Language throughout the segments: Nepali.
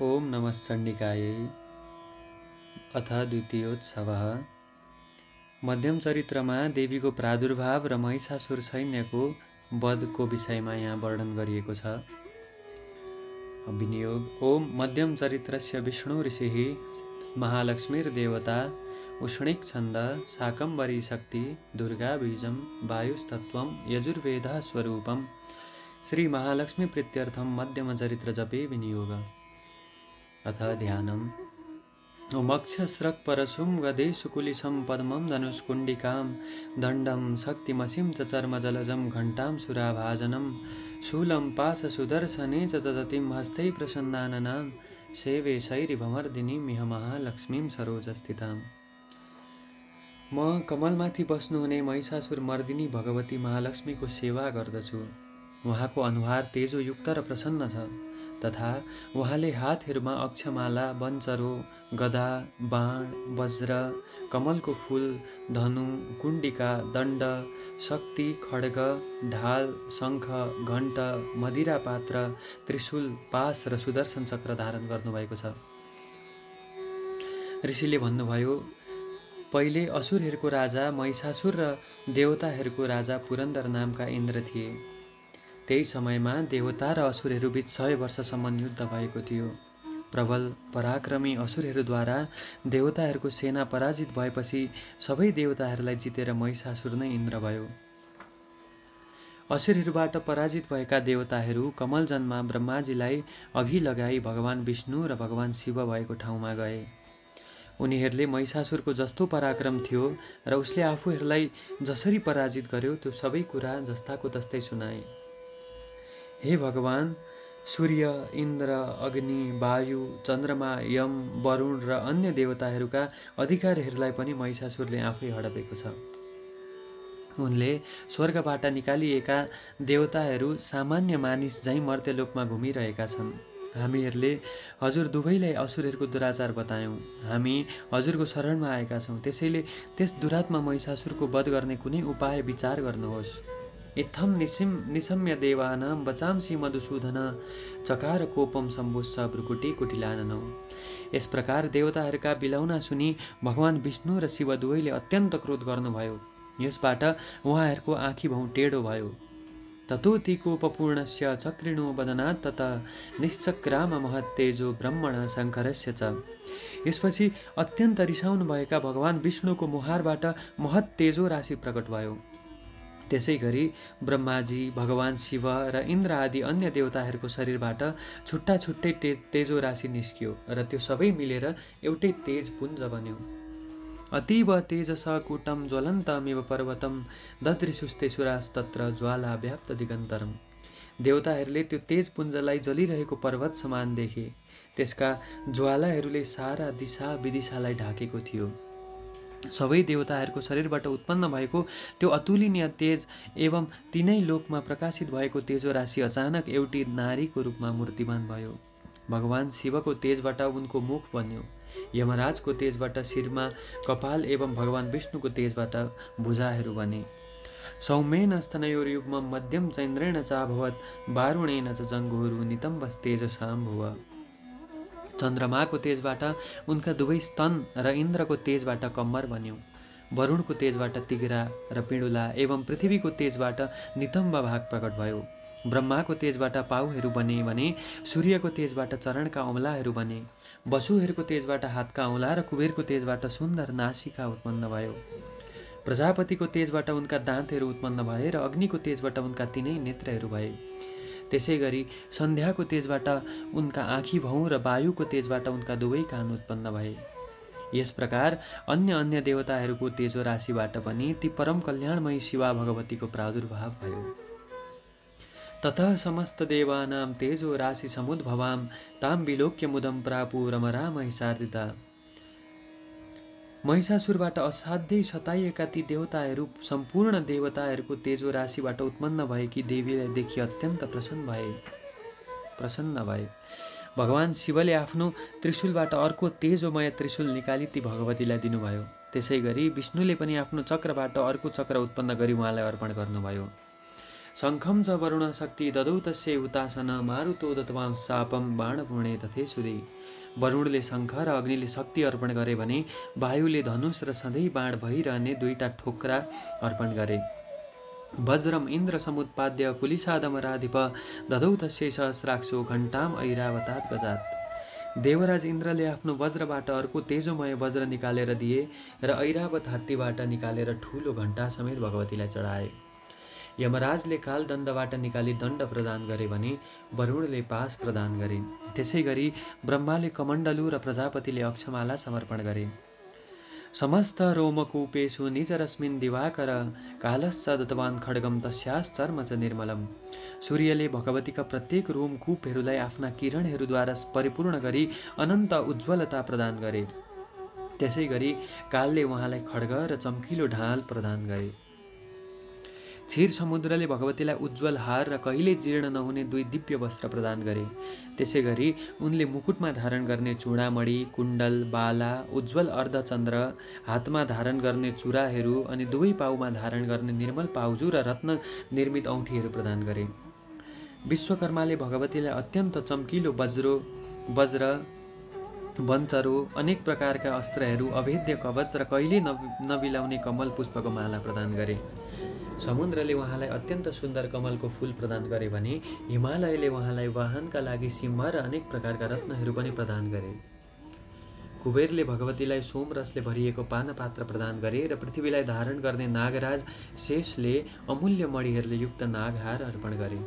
ओम नमश्चण्डिकायै अथ द्वितीयोत्सवः। मध्यम चरित्रमा देवीको प्रादुर्भाव र महिषासुर सैन्यको वधको विषयमा यहाँ वर्णन गरिएको छ। विनियोग। ओम मध्यम चरित्रस्य विष्णु ऋषिः महालक्ष्मीर्देवता उष्णिक छन्द शाकम्भरी शक्ति दुर्गा बीजं वायुस्तत्वं यजुर्वेदः स्वरूपम्। श्री महालक्ष्मी प्रीत्यर्थं मध्यम चरित्र जपे विनियोग। अथ ध्यानम्। ओमक्षस्रक् परशुं गदे सुकुलिशं पद्मं धनुष्कुण्डिकां दण्डं शक्तिमसिं च चर्मजलजं घण्टां सुराभाजनं शूलं पाशसुदर्शने च ददतिं हस्ते प्रसन्नाननां सेवे शैरिभमर्दिनीमिह महालक्ष्मीं सरोजस्थिताम्। म कमलमाथि बस्नुहुने महिषासुर मर्दिनी भगवती महालक्ष्मीको सेवा गर्दछु। उहाँको अनुहार तेजोयुक्त र प्रसन्न छ तथा उहाँले हातहरूमा अक्षमाला, वञ्चरो, गदा, बाण, वज्र, कमलको फूल, धनु, कुण्डिका, दण्ड, शक्ति, खड्ग, ढाल, शङ्ख, घण्ट, मदिरा पात्र, त्रिशूल, पास र सुदर्शन चक्र धारण गर्नुभएको छ। ऋषिले भन्नुभयो, पहिले असुरहरूको राजा महिषासुर र देवताहरूको राजा पुरन्दर नामका इन्द्र थिए। त्यही समयमा देवता र असुरहरू बीच 100 वर्षसम्म युद्ध भएको थियो। प्रबल पराक्रमी असुरहरूद्वारा देवताहरूको सेना पराजित भएपछि सबै देवताहरूलाई जितेर महिषासुर नै इन्द्र भयो। असुरहरूबाट पराजित भएका देवताहरू कमलजनमा ब्रह्माजीलाई अघि लगाई भगवान विष्णु र भगवान शिव भएको ठाउँमा गए। उनीहरूले महिषासुरको जस्तो पराक्रम थियो र उसले आफूहरूलाई जसरी पराजित गर्यो त्यो सबै कुरा जस्ताको तस्तै सुनाए। हे भगवान, सूर्य, इन्द्र, अग्नि, वायु, चन्द्रमा, यम, वरुण र अन्य देवताहरूका अधिकारीहरूलाई पनि महिषासुरले आफै हडपेको छ। उनले स्वर्गबाट निकालिएका देवताहरू सामान्य मानिस झैँ मर्त्यलोकमा घुमिरहेका छन्। हामीहरूले हजुर दुवैलाई असुरहरूको दुराचार बतायौँ। हामी हजुरको शरणमा आएका छौँ। त्यसैले त्यस दुरात्मा महिषासुरको वध गर्ने कुनै उपाय विचार गर्नुहोस्। इत्थं निशम्य देवानां वचांसि मधुसूदन चकार कोपम सम्बुश्च भ्रुकुटी कुटिलाननौ। यस प्रकार देवताहरूका बिलौना सुनि भगवान विष्णु र शिव दुवैले अत्यन्त क्रोध गर्नुभयो। यसबाट उहाँहरूको आँखी भौँ टेढो भयो। ततोति कोपपूर्णस्य चक्रिणो वदनात् तत निश्चक्राम महत्तेजो ब्रह्मण शङ्करस्य च। यसपछि अत्यन्त रिसाउनु भएका भगवान विष्णुको मुहारबाट महत तेजो राशि प्रकट भयो। त्यसै गरी ब्रह्माजी, भगवान शिव र इन्द्र आदि अन्य देवताहरूको शरीरबाट छुट्टा छुट्टै तेजो राशि निस्कियो र त्यो सबै मिलेर एउटै तेज पुञ्ज बन्यो। अतीव तेजस कूटम ज्वलन्तमिव पर्वतम ददृशुस्ते सुरास्तत्र ज्वाला व्याप्त दिगन्तरम। देवताहरूले त्यो तेज पुञ्जलाई जलिरहेको पर्वत समान देखे। त्यसका ज्वालाहरूले सारा दिशा विदिशालाई ढाकेको थियो। सबै देवताहरूको शरीरबाट उत्पन्न भएको त्यो अतुलनीय तेज एवं तीनै लोकमा प्रकाशित भएको तेजो राशि अचानक एउटी नारीको रूपमा मूर्तिमान भयो। भगवान शिवको तेजबाट उनको मुख बन्यो। यमराजको तेजबाट शिरमा कपाल एवं भगवान विष्णुको तेजबाट भुजाहरू बने। सौम्येन स्तनयोर्युग्मं मध्यम चैन्द्रेण चाभवत् वारुणेन च जङ्घोरु नितम्बस्तेजसाम्भुव। चन्द्रमाको तेजबाट उनका दुवै स्तन र इन्द्रको तेजबाट कम्मर बन्यो। वरुणको तेजबाट तिघ्रा र पिँडुला एवं पृथ्वीको तेजबाट नितम्ब भाग प्रकट भयो। ब्रह्माको तेजबाट पाउहरू बने भने सूर्यको तेजबाट चरणका औँलाहरू बने। वसुहरूको तेजबाट हातका औँला र कुबेरको तेजबाट सुन्दर नासिका उत्पन्न भयो। प्रजापतिको तेजबाट उनका दाँतहरू उत्पन्न भए र अग्निको तेजबाट उनका तीनै नेत्रहरू भए। त्यसै गरी सन्ध्याको तेजबाट उनका आँखी भौँ र वायुको तेजबाट उनका दुवै कान उत्पन्न भए। यस प्रकार अन्य देवताहरूको तेजो राशिबाट पनि ती परम कल्याणमयी शिवा भगवतीको प्रादुर्भाव भयो। ततः समस्त देवानां तेजो राशि समुद्भवां तां विलोक्य मुदं प्रापु रमरा महिषार्दिता। महिषासुरबाट असाध्यै सताइएका ती देवताहरू सम्पूर्ण देवताहरूको तेजो राशिबाट उत्पन्न भएकी देवीलाई देखि अत्यन्त प्रसन्न भए। भगवान शिवले आफ्नो त्रिशूलबाट अर्को तेजोमय त्रिशूल निकाली ती भगवतीलाई दिनुभयो। त्यसै गरी विष्णुले पनि आफ्नो चक्रबाट अर्को चक्र उत्पन्न गरी उहाँलाई अर्पण गर्नुभयो। शङ्खं च वरुणशक्ति ददौ तस्यै हुतासन मारुतो दत्वां शापं बाणपूर्णे तथे सुदे। वरुणले शङ्ख र अग्निले शक्ति अर्पण गरे भने वायुले धनुष र सधैँ बाण भइरहने दुईटा ठोक्रा अर्पण गरे। वज्रम इन्द्र समुत्पाद्य कुलिसादमराधिप ददौ तस्यै सहस्राक्षो घण्टाम ऐरावतात् गजात्। देवराज इन्द्रले आफ्नो वज्रबाट अर्को तेजोमय वज्र निकालेर दिए र ऐरावत हात्तीबाट निकालेर ठुलो घण्टा समेत भगवतीलाई चढाए। यमराजले कालदण्डबाट निकाली दण्ड प्रदान गरे भने वरुणले पास प्रदान गरे। त्यसै गरी ब्रह्माले कमण्डलु र प्रजापतिले अक्षमाला समर्पण गरे। समस्त रोमकूपेषु निजरश्मिन् दिवाकर कालश्च दत्तवान् खड्गम तस्याश्चर्म च निर्मलम। सूर्यले भगवतीका प्रत्येक रोमकूपहरूलाई आफ्ना किरणहरूद्वारा परिपूर्ण गरी अनन्त उज्ज्वलता प्रदान गरे। त्यसै गरी कालले उहाँलाई खड्ग र चम्किलो ढाल प्रदान गरे। क्षीर समुद्रले भगवतीलाई उज्जवल हार र कहिल्यै जीर्ण नहुने दुई दिव्य वस्त्र प्रदान गरे। त्यसै गरी उनले मुकुटमा धारण गर्ने चूडामणि, कुण्डल, बाला, उज्जवल अर्धचन्द्र, हातमा धारण गर्ने चुराहरू अनि दुवै पाउमा धारण गर्ने निर्मल पाउजु र रत्न निर्मित औँठीहरू प्रदान गरे। विश्वकर्माले भगवतीलाई अत्यन्त चम्किलो वज्र, वञ्चरो, अनेक प्रकारका अस्त्रहरू, अभेद्य कवच र कहिल्यै नबिलाउने कमल पुष्पको माला प्रदान गरे। समुद्रले उहाँलाई अत्यन्त सुन्दर कमलको फूल प्रदान गरे भने हिमालयले उहाँलाई वाहनका लागि सिंह र अनेक प्रकारका रत्नहरू पनि प्रदान गरे। कुबेरले भगवतीलाई सोमरसले भरिएको पानपात्र प्रदान गरे र पृथ्वीलाई धारण गर्ने नागराज शेषले अमूल्य मणिहरूले युक्त नागहार अर्पण गरे।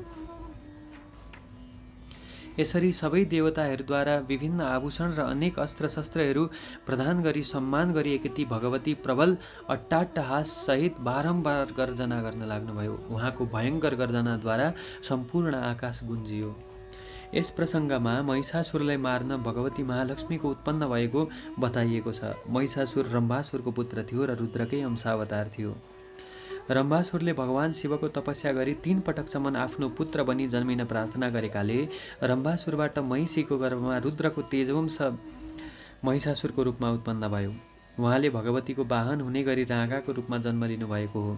यसरी सबै देवताहरूद्वारा विभिन्न आभूषण र अनेक अस्त्र शस्त्रहरू प्रदान गरी सम्मान गरिएकी ती भगवती प्रबल अट्टाट्टहास सहित बारम्बार गर्जना गर्न लाग्नुभयो। उहाँको भयङ्कर गर्जनाद्वारा सम्पूर्ण आकाश गुन्जियो। यस प्रसङ्गमा महिषासुरलाई मार्न भगवती महालक्ष्मीको उत्पन्न भएको बताइएको छ। महिषासुर रम्भासुरको पुत्र थियो र रुद्रकै अंशावतार थियो। रम्भासुरले भगवान शिवको तपस्या गरी 3 पटकसम्म आफ्नो पुत्र बनी जन्मिन प्रार्थना गरेकाले रम्भासुरबाट महिषीको गर्भमा रुद्रको तेजवंश महिषासुरको रूपमा उत्पन्न भयो। उहाँले भगवतीको वाहन हुने गरी राँगाको रूपमा जन्म लिनुभएको हो।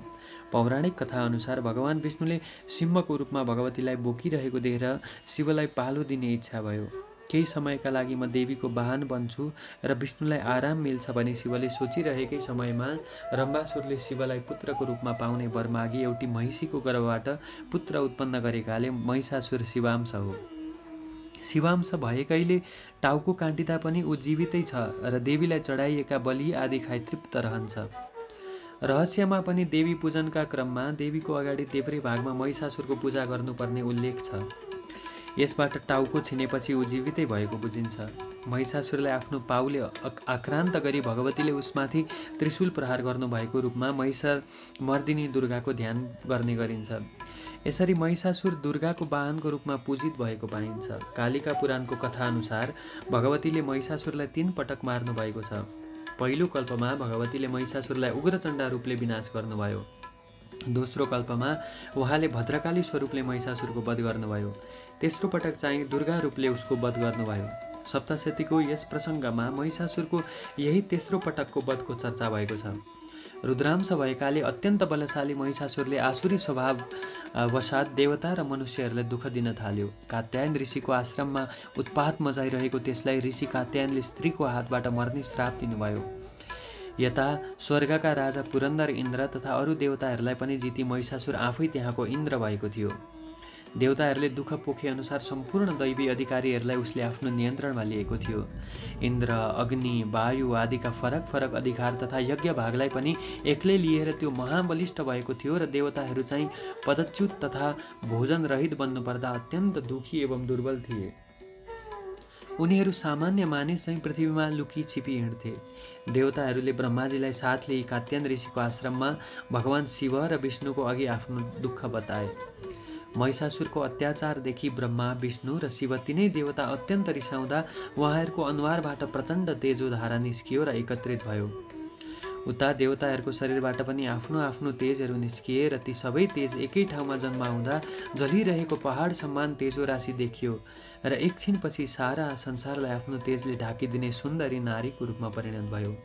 पौराणिक कथा अनुसार भगवान विष्णुले सिंहको रूपमा भगवतीलाई बोकिरहेको देखेर शिवलाई पालो दिने इच्छा भयो। केही समयका लागि म देवीको वाहन बन्छु र विष्णुलाई आराम मिल्छ भनी शिवले सोचिरहेकै समयमा रम्भासुरले शिवलाई पुत्रको रूपमा पाउने वर मागी एउटी महिषीको गर्भबाट पुत्र उत्पन्न गरेकाले महिषासुर शिवांश हो। शिवांश भएकैले टाउको काटिँदा पनि ऊ जीवितै छ र देवीलाई चढाइएका बलि आदि खाइ तृप्त रहन्छ। रहस्यमा पनि देवी पूजनका क्रममा देवीको अगाडि देब्रे भागमा महिषासुरको पूजा गर्नुपर्ने उल्लेख छ। यसबाट टाउको छिनेपछि ऊ जीवितै भएको बुझिन्छ। महिषासुरलाई आफ्नो पाउले आक्रान्त गरी भगवतीले उसमाथि त्रिशूल प्रहार गर्नुभएको रूपमा महिषमर्दिनी दुर्गाको ध्यान गर्ने गरिन्छ। यसरी महिषासुर दुर्गाको वाहनको रूपमा पूजित भएको पाइन्छ। कालिका पुराणको कथा अनुसार भगवतीले महिषासुरलाई 3 पटक मार्नु भएको छ। पहिलो कल्पमा भगवतीले महिषासुरलाई उग्रचण्डा रूपले विनाश गर्नुभयो। दोस्रो कल्पमा उहाँले भद्रकाली स्वरूपले महिषासुरको वध गर्नुभयो। तेस्रो पटक चाहिँ दुर्गा रूपले उसको वध गर्नुभयो। सप्तशतीको यस प्रसङ्गमा महिषासुरको यही तेस्रो पटकको वधको चर्चा भएको छ। रुद्रांश भएकाले अत्यन्त बलशाली महिषासुरले आसुरी स्वभाव वसात देवता र मनुष्यहरूलाई दुःख दिन थाल्यो। कात्यायन ऋषिको आश्रममा उत्पात मचाइरहेको त्यसलाई ऋषि कात्यायनले स्त्रीको हातबाट मर्ने श्राप दिनुभयो। यता स्वर्गका राजा पुरन्दर इन्द्र तथा अरू देवताहरूलाई पनि जिती महिषासुर आफै त्यहाँको इन्द्र भएको थियो। देवताहरूले दुःख पोखे अनुसार सम्पूर्ण दैवी अधिकारीहरूलाई उसले आफ्नो नियन्त्रणमा लिएको थियो। इन्द्र, अग्नि, वायु आदिका फरक फरक अधिकार तथा यज्ञ भागलाई पनि एक्लै लिएर त्यो महाबलिष्ठ भएको थियो र देवताहरू चाहिँ पदच्युत तथा भोजन रहित बन्नुपर्दा अत्यन्त दुखी एवं दुर्बल थिए। उनीहरू सामान्य मानिस चाहिँ पृथ्वीमा लुकी छिपी हिँड्थे। देवताहरूले ब्रह्माजीलाई साथ लिई कात्यायन ऋषिको आश्रममा भगवान शिव र विष्णुको अघि आफ्नो दुःख बताए। महिषासुरको अत्याचारदेखि ब्रह्मा, विष्णु र शिव तीनै देवता अत्यन्त रिसाउँदा उहाँहरूको अनुहारबाट प्रचण्ड तेजोधारा निस्कियो र एकत्रित भयो। उता देवताहरूको शरीरबाट पनि आफ्नो आफ्नो तेजहरू निस्किए र ती सबै तेज एकै ठाउँमा जन्माउँदा जलिरहेको पहाड समान तेजो राशि देखियो र एकछिनपछि सारा संसारलाई आफ्नो तेजले ढाकिदिने सुन्दरी नारीको रूपमा परिणत भयो।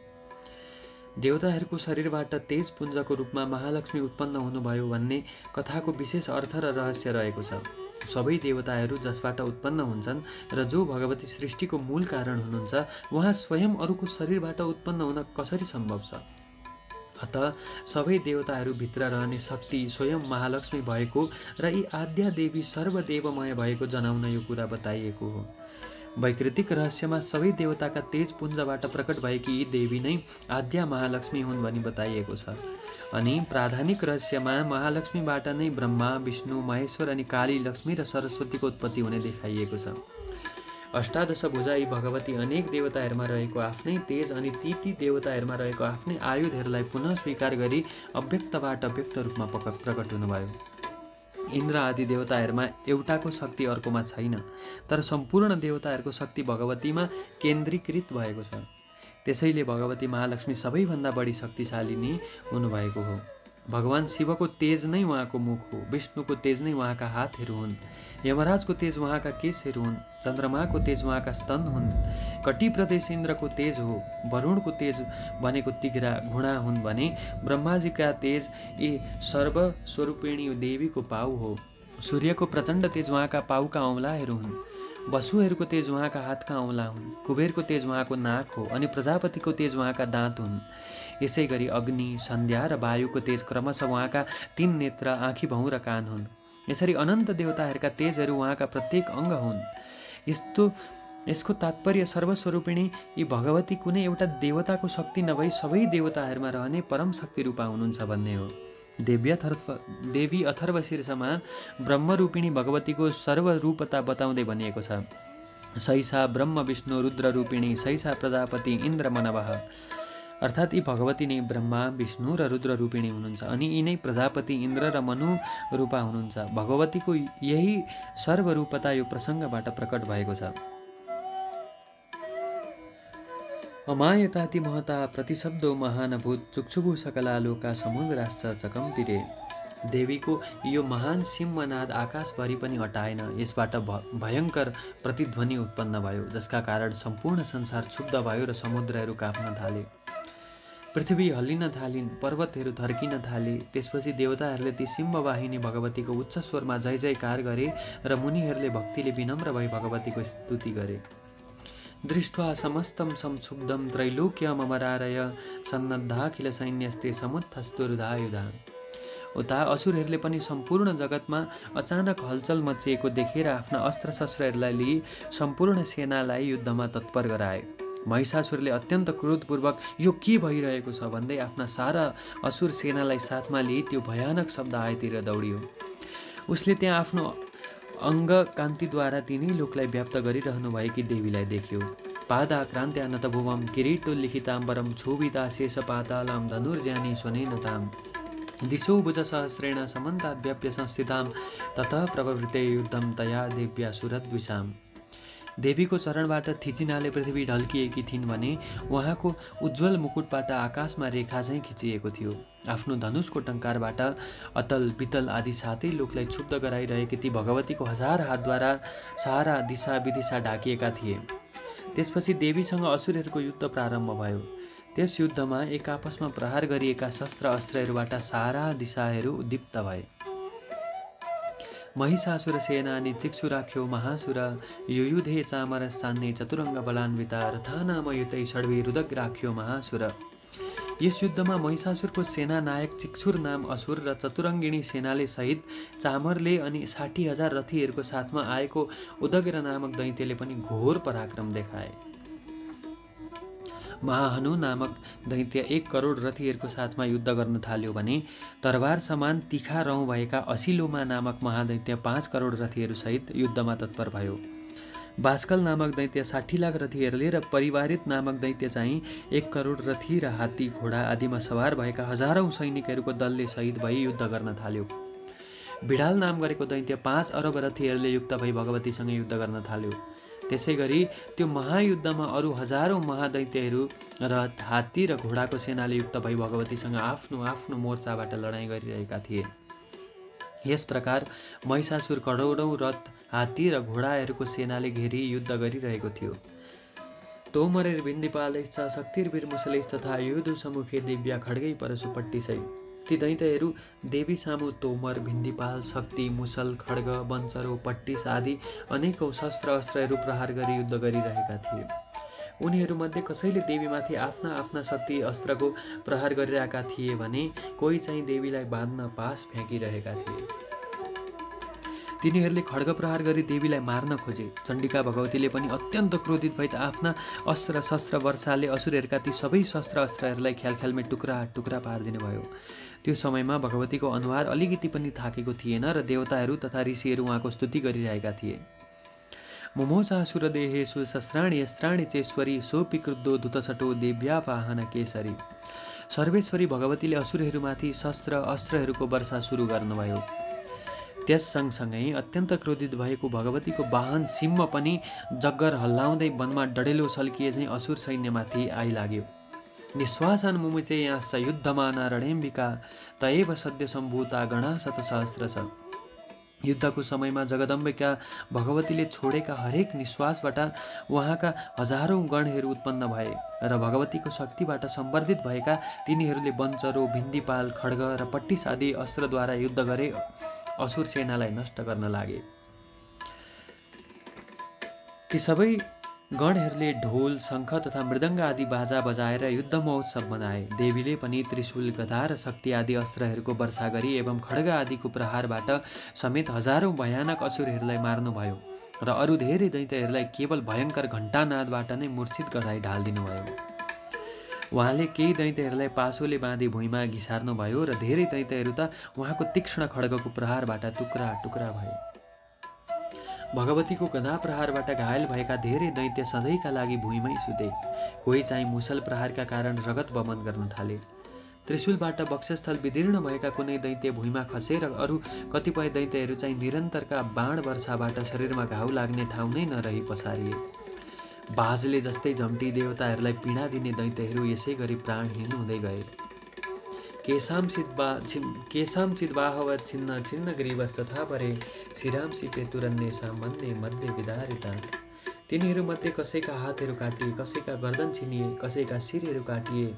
देवताहरूको शरीरबाट तेज पुञ्जको रूपमा महालक्ष्मी उत्पन्न हुनुभयो भन्ने कथाको विशेष अर्थ र रहस्य रहेको छ। सबै देवताहरू जसबाट उत्पन्न हुन्छन् र जो भगवती सृष्टिको मूल कारण हुनुहुन्छ, उहाँ स्वयं अरूको शरीरबाट उत्पन्न हुन कसरी सम्भव छ? अतः सबै देवताहरूभित्र रहने शक्ति स्वयं महालक्ष्मी भएको र यी आद्या देवी सर्वदेवमय भएको जनाउन यो कुरा बताइएको हो। वैकृतिक रहस्यमा सबै देवताका तेज पुञ्जबाट प्रकट भएकी यी देवी नै आद्या महालक्ष्मी हुन् भनी बताइएको छ। अनि प्राधानिक रहस्यमा महालक्ष्मीबाट नै ब्रह्मा, विष्णु, महेश्वर अनि काली, लक्ष्मी र सरस्वतीको उत्पत्ति हुने देखाइएको छ। अष्टादश भुजा यी भगवती अनेक देवताहरूमा रहेको आफ्नै तेज अनि ती देवताहरूमा रहेको आफ्नै आयुधहरूलाई पुनः स्वीकार गरी अव्यक्तबाट व्यक्त रूपमा प्रकट हुनुभयो। इन्द्र आदि देवताहरूमा एउटाको शक्ति अर्कोमा छैन, तर सम्पूर्ण देवताहरूको शक्ति भगवतीमा केन्द्रीकृत भएको छ। त्यसैले भगवती महालक्ष्मी सबैभन्दा बढी शक्तिशालिनी हुनुभएको हो। भगवान शिवको तेज नै उहाँको मुख हो, विष्णुको तेज नै उहाँका हातहरू हुन्, यमराजको तेज उहाँका केशहरू हुन्, चन्द्रमाको तेज उहाँका स्तन हुन्, कटी प्रदेश इन्द्रको तेज हो, वरुणको तेज भनेको तिघ्रा घुँडा हुन् भने ब्रह्माजीका तेज यी सर्वस्वरूपिणी देवीको पाउ हो। सूर्यको प्रचण्ड तेज उहाँका पाउका औँलाहरू हुन्, वसुहरूको तेज उहाँका हातका औँला हुन्, कुबेरको तेज उहाँको नाक हो अनि प्रजापतिको तेज उहाँका दाँत हुन्। यसै गरी अग्नि, सन्ध्या र वायुको तेज क्रमशः उहाँका 3 नेत्र, आँखी, भौँ र कान हुन्। यसरी अनन्त देवताहरूका तेजहरू उहाँका प्रत्येक अङ्ग हुन्। यसको तात्पर्य सर्वस्वरूपिणी यी भगवती कुनै एउटा देवताको शक्ति नभई सबै देवताहरूमा रहने परम शक्ति रूपा हुनुहुन्छ भन्ने हो। देवी अथर्व शीर्षमा ब्रह्मरूपिणी भगवतीको सर्वरूपता बताउँदै भनिएको छ। सैसा ब्रह्म विष्णु रुद्र रूपिणी सैसा प्रजापति इन्द्र मनवः। अर्थात् यी भगवती नै ब्रह्मा, विष्णु र रुद्र रूपिणी हुनुहुन्छ अनि यिनै प्रजापति, इन्द्र र मनु रूपा हुनुहुन्छ। भगवतीको यही सर्वरूपता यो प्रसङ्गबाट प्रकट भएको छ। अमायताति महता प्रतिशब्दो महानभूत चुक्षुभु सकला लोका समुद्राश्च चकम्पिरे। देवीको यो महान सिंहनाद आकाशभरि पनि हटाएन। यसबाट भयङ्कर प्रतिध्वनि उत्पन्न भयो, जसका कारण सम्पूर्ण संसार क्षुब्ध भयो र समुद्रहरू काँप्न थाले। पृथ्वी हल्लिन थालिन्, पर्वतहरू थर्किन थाले। त्यसपछि देवताहरूले ती सिंहवाहिनी भगवतीको उच्च स्वरमा जय जयकार गरे र मुनिहरूले भक्तिले विनम्र भई भगवतीको स्तुति गरे। दृष्ट्वा समस्तं संक्षुब्धं त्रैलोक्यमरारय सन्नद्धाखिल सैन्यस्ते समुत्थस्तुर्धायुधा। उता असुरहरूले पनि सम्पूर्ण जगतमा अचानक हलचल मचिएको देखेर आफ्ना अस्त्र शस्त्रहरूलाई लिई सम्पूर्ण सेनालाई युद्धमा तत्पर गराए। महिषासुरले अत्यन्त क्रोधपूर्वक यो के भइरहेको छ भन्दै आफ्ना सारा असुर सेनालाई साथमा लिई त्यो भयानक शब्द आएतिर दौडियो। उसले त्यहाँ आफ्नो अङ्ग कान्तिद्वारा तिनै लोकलाई व्याप्त गरिरहनु भएकी देवीलाई देख्यो। पादाक्रान्त्यानत भुवं किरीटोल्लिखिताम्बरं क्षोभिता शेष पातालां धनुर्जानी स्वनेनताम् दिशो भुज सहस्रेण समन्ताद्व्याप्य संस्थितां ततः प्रवृत्ते युद्धं तया देव्या सुरद्विषाम्। देवीको चरणबाट थिचिनाले पृथ्वी ढल्किएकी थिइन् भने उहाँको उज्जवल मुकुटबाट आकाशमा रेखा चाहिँ खिचिएको थियो। आफ्नो धनुषको टङ्कारबाट अतल वितल आदि 7 लोकलाई क्षुब्ध गराइरहेकी ती भगवतीको 1000 हातद्वारा सारा दिशा विदिशा ढाकिएका थिए। त्यसपछि देवीसँग असुरहरूको युद्ध प्रारम्भ भयो। त्यस युद्धमा एक आपसमा प्रहार गरिएका शस्त्र अस्त्रहरूबाट सारा दिशाहरू उद्दीप्त भए। महिषासुर सेनानी चिक्षुराख्यो महासुर युयुधे चामरश्चान्ने चतुरङ्ग बलान्विता रथानामयुतै षड्वे रुदग्राख्यो महासुर। यस युद्धमा महिषासुरको सेना नायक चिक्षुर नाम असुर र चतुरङ्गिणी सेनाले सहित चामरले अनि 60,000 रथीहरूको साथमा आएको उदग्र नामक दैत्यले पनि घोर पराक्रम देखाए। महाहनु नामक दैत्य 1 करोड रथीहरूको साथमा युद्ध गर्न थाल्यो भने तरबार समान तिखा रौँ भएका असिलोमा नामक महादैत्य 5 करोड रथीहरू सहित युद्धमा तत्पर भयो। बास्कल नामक दैत्य 60 लाख रथीहरूले र परिवारित नामक दैत्य चाहिँ 1 करोड रथी र हात्ती घोडा आदिमा सवार भएका हजारौं सैनिकहरूको दलले सहित भई युद्ध गर्न थाल्यो। बिडाल नाम गरेको दैत्य 5 अरब रथीहरूले युक्त भई भगवतीसँग युद्ध गर्न थाल्यो। त्यसै गरी त्यो महायुद्धमा अरू हजारौं महादैत्यहरू र हात्ती र घोडाको सेनाले युक्त भई भगवतीसँग आफ्नो आफ्नो मोर्चाबाट लडाईँ गरिरहेका थिए। यस प्रकार महिषासुर करोडौं रथ, हात्ती र घोडाहरूको सेनाले घेरी युद्ध गरिरहेको थियो। तोमरेर भिन्दिपालैश्च शक्तिर्वीर मुसलैश्च तथा योधु सम्मुखे देव्या खड्गै परशुपट्टिसै। ती दैत्यहरू देवी सामु तोमर, भिन्दिपाल, शक्ति, मुसल, खड्ग, वञ्चरो, पट्टिस आदि अनेकौँ शस्त्र अस्त्रहरू प्रहार गरी युद्ध गरिरहेका थिए। उनीहरूमध्ये कसैले देवीमाथि आफ्ना आफ्ना शक्ति अस्त्रको प्रहार गरिरहेका थिए भने कोही चाहिँ देवीलाई बाँध्न पास फ्याँकिरहेका थिए। तिनीहरूले खड्ग प्रहार गरी देवीलाई मार्न खोजे। चण्डिका भगवतीले पनि अत्यन्त क्रोधित भई आफ्ना अस्त्र शस्त्र वर्षाले असुरहरूका ती सबै शस्त्र अस्त्रहरूलाई ख्यालख्यालमै टुक्रा टुक्रा पारिदिनु भयो। त्यो समयमा भगवतीको अनुहार अलिकति पनि थाकेको थिएन र देवताहरू तथा ऋषिहरू उहाँको स्तुति गरिरहेका थिए। मुमोचासुर देहेषु शस्त्राणि अस्त्राणि चेश्वरी सोऽपि क्रुद्धो धुतसटो देव्यावाहन केसरी। सर्वेश्वरी भगवतीले असुरहरूमाथि शस्त्र अस्त्रहरूको वर्षा सुरु गर्नुभयो। त्यस सँगसँगै अत्यन्त क्रोधित भएको भगवतीको वाहन सिंह पनि जग्गर हल्लाउँदै वनमा डढेलो सल्किए चाहिँ असुर सैन्यमाथि आइलाग्यो। निश्वासन मुमुचे याश्च युद्धमाना रणेम्बिका तएव सद्य सम्भूता गणा शतसहस्रश। युद्धको समयमा जगदम्बिका भगवतीले छोडेका हरेक निश्वासबाट उहाँका हजारौँ गणहरू उत्पन्न भए र भगवतीको शक्तिबाट सम्वर्धित भएका तिनीहरूले वञ्चरो, भिन्दिपाल, खड्ग र पट्टिस आदि अस्त्रद्वारा युद्ध गरे असुर सेनालाई नष्ट गर्न लागे। ती सबै गणहरूले ढोल, शङ्ख तथा मृदङ्ग आदि बाजा बजाएर युद्ध महोत्सव मनाए। देवीले पनि त्रिशूल, गदा र शक्ति आदि अस्त्रहरूको वर्षा गरी एवं खड्ग आदिको प्रहारबाट समेत हजारौँ भयानक असुरहरूलाई मार्नुभयो र अरू धेरै दैत्यहरूलाई केवल भयङ्कर घण्टानादबाट नै मूर्छित गराई ढालिदिनुभयो। उहाँले केही दैत्यहरूलाई पासोले बाँधी भुइँमा घिसार्नुभयो र धेरै दैत्यहरू त उहाँको तीक्ष्ण खड्गको प्रहारबाट टुक्रा टुक्रा भए। भगवतीको गदा प्रहारबाट घायल भएका धेरै दैत्य सधैँका लागि भुइँमै सुते। कोही चाहिँ मुसल प्रहारका कारण रगत बमन गर्न थाले। त्रिशूलबाट वक्षस्थल विदीर्ण भएका कुनै दैत्य भुइँमा खसे र अरू कतिपय दैत्यहरू चाहिँ निरन्तरका बाण वर्षाबाट शरीरमा घाउ लाग्ने ठाउँ नै नरही पसारिए। बाजले जस्तै झम्टी देवताहरूलाई पीडा दिने दैत्यहरू यसै गरी प्राणहीन हुँदै गए। केशांसित बाहवत् छिन्न छिन्न ग्रीवस्तथा परे शिरांसि पेतुरन्ने सामन्ने मध्य विदारिता। तिनीहरूमध्ये कसैका हातहरू काटिए, कसैका गर्दन छिनिए, कसैका शिरहरू काटिए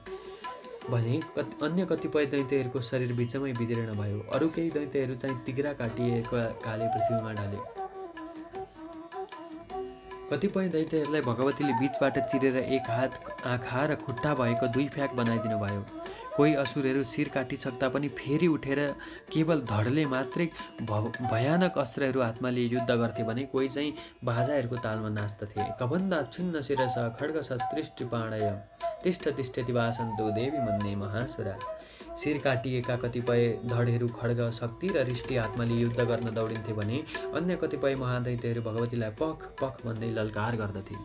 भने अन्य कतिपय दैत्यहरूको शरीर बिचमै विदीर्ण भयो। अरू केही दैत्यहरू चाहिँ तिग्रा काटिएका काले पृथ्वीमा ढले। कतिपय दैत्यहरूलाई भगवतीले बीचबाट चिरेर एक हात, आँखा र खुट्टा भएको दुई फ्याक बनाइदिनु भयो। कोही असुरहरू शिर काटिसक्दा पनि फेरि उठेर केवल धडले मात्रै भयानक अस्त्रहरू हातमा लिए युद्ध गर्थे भने कोही चाहिँ बाजाहरूको तालमा नाच्दथे। कबन्दा छिन्न शिरस खड्ग सत्रिष्टिपाणय तिष्ठ तिष्ठति वासन्तो देवी मन्ने महासुरा। शिर काटिएका कतिपय धडहरू खड्ग, शक्ति र रिष्टि हातमा लिए युद्ध गर्न दौडिन्थे भने अन्य कतिपय महादैत्यहरू भगवतीलाई पख पख भन्दै ललकार गर्दथे।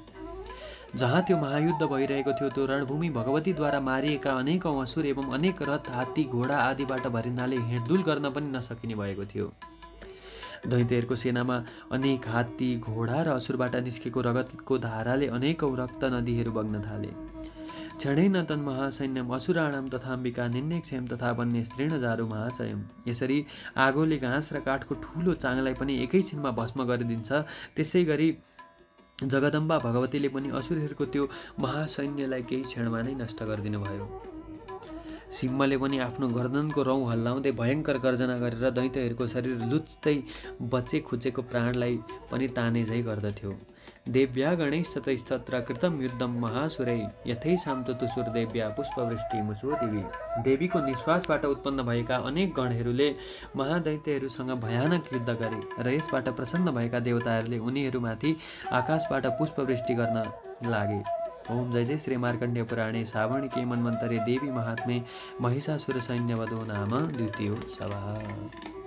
जहाँ त्यो महायुद्ध भइरहेको थियो त्यो रणभूमि भगवतीद्वारा मारिएका अनेकौँ असुर एवं अनेक रथ, हात्ती, घोडा आदिबाट भरिनाले हिँडडुल गर्न पनि नसकिने भएको थियो। दैत्यहरूको सेनामा अनेक हात्ती, घोडा र असुरबाट निस्केको रगतको धाराले अनेकौँ रक्त नदीहरू बग्न थाले। क्षणेन तन्महासैन्यम असुराणाम तथाम्बिका निन्नेक्षयम तथा वन्य स्त्रीणजारु महाचयम। यसरी आगोले घाँस र काठको ठुलो चाङलाई पनि एकैछिनमा भस्म गरिदिन्छ, त्यसै गरी जगदम्बा भगवतीले पनि असुरहरूको त्यो महासैन्यलाई केही क्षणमा नै नष्ट गरिदिनु भयो। सिंहले पनि आफ्नो गर्दनको रौँ हल्लाउँदै भयङ्कर गर्जना गरेर दैत्यहरूको शरीर लुच्दै बचे खुचेको प्राणलाई पनि ताने झै गर्दथ्यो। देव्या गणेश ततस्तत्र कृतम युद्धम महासुरै यथैसाम तुसुर देव्या पुष्पवृष्टि मुचो दिवी। देवीको निश्वासबाट उत्पन्न भएका अनेक गणहरूले महादैत्यहरूसँग भयानक युद्ध गरे र यसबाट प्रसन्न भएका देवताहरूले उनीहरूमाथि आकाशबाट पुष्पवृष्टि गर्न लागे। ओम जय जय श्री मार्कण्डेय पुराणे सावर्णिके मन्वन्तरे देवी महात्मे महिषासुर सैन्यवधो नाम द्वितीयोत्सवः।